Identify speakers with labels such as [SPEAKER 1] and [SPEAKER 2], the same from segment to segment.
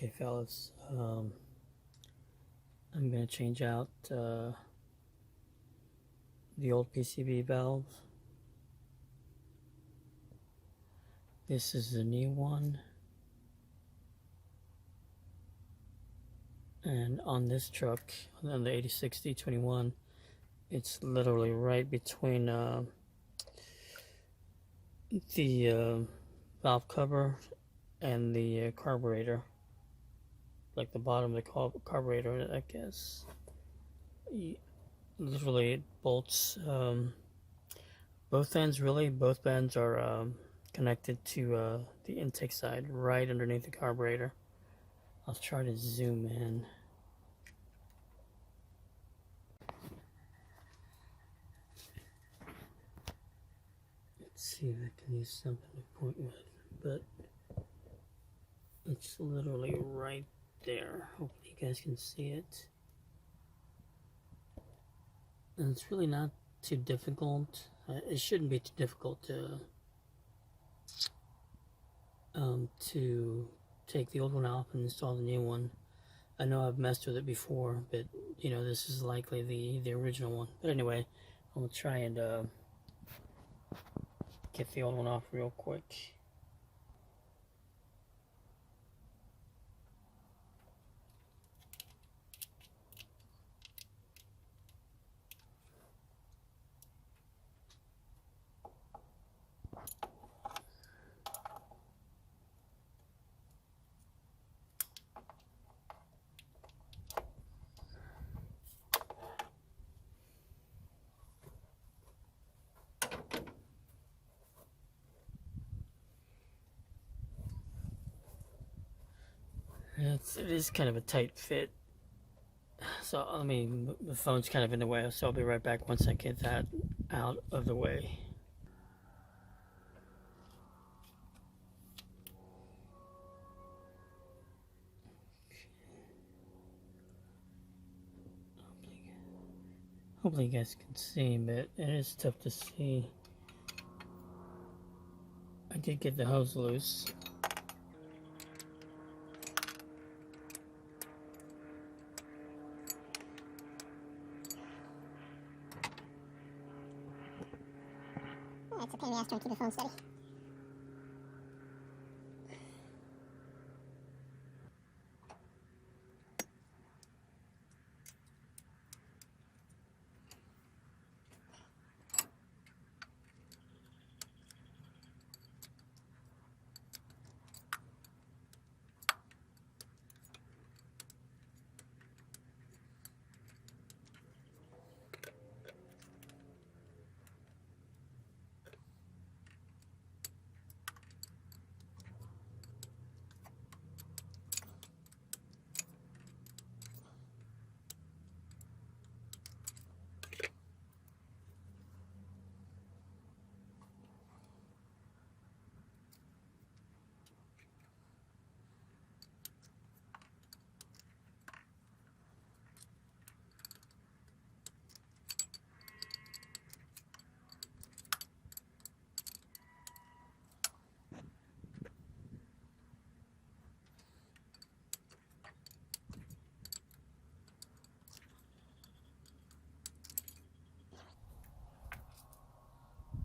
[SPEAKER 1] Okay, fellas, I'm going to change out the old PCB valve. This is the new one. And on this truck, on the 86 d21, it's literally right between the valve cover and the carburetor. Like the bottom of the carburetor, I guess. Literally, it bolts both ends, really. Both ends are connected to the intake side, right underneath the carburetor. I'll try to zoom in. Let's see if I can use something to point with, but it's literally right there. Hopefully you guys can see it. And it's really not too difficult. It shouldn't be too difficult to take the old one off and install the new one. I know I've messed with it before, but you know, this is likely the original one. But anyway, I'm gonna try and get the old one off real quick. It is kind of a tight fit. So, I mean, the phone's kind of in the way, so I'll be right back once I get that out of the way. Hopefully you guys can see, but it is tough to see. I did get the hose loose.
[SPEAKER 2] It's a pain in the ass trying to keep the phone steady.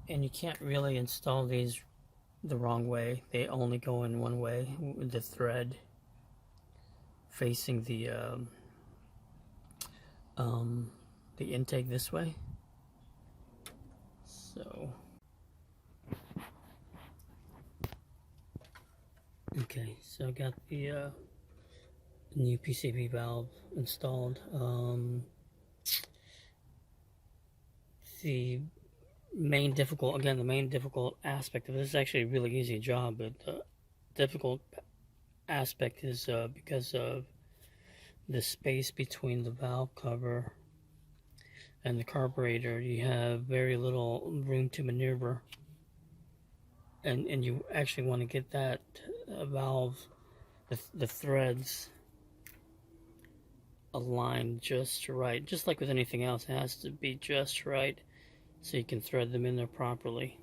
[SPEAKER 1] And you can't really install these the wrong way. They only go in one way, with the thread facing the intake this way. So okay, so I got the new PCB valve installed. The main difficult aspect of this is actually a really easy job, but the difficult aspect is because of the space between the valve cover and the carburetor. You have very little room to maneuver, and you actually want to get that valve, the threads aligned just right. Just like with anything else, it has to be just right so you can thread them in there properly.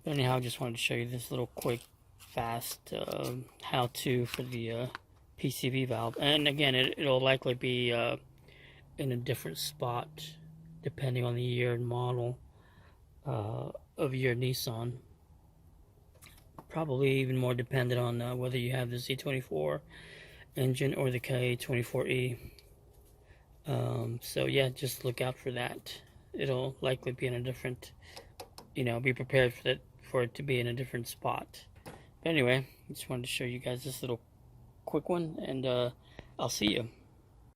[SPEAKER 1] But anyhow, I just wanted to show you this little quick fast how-to for the PCV valve. And again, it'll likely be in a different spot depending on the year and model of your Nissan. Probably even more dependent on whether you have the Z24 engine or the K24E. So yeah, just look out for that. It'll likely be in a different, be prepared for it to be in a different spot. But anyway, just wanted to show you guys this little quick one, and I'll see you.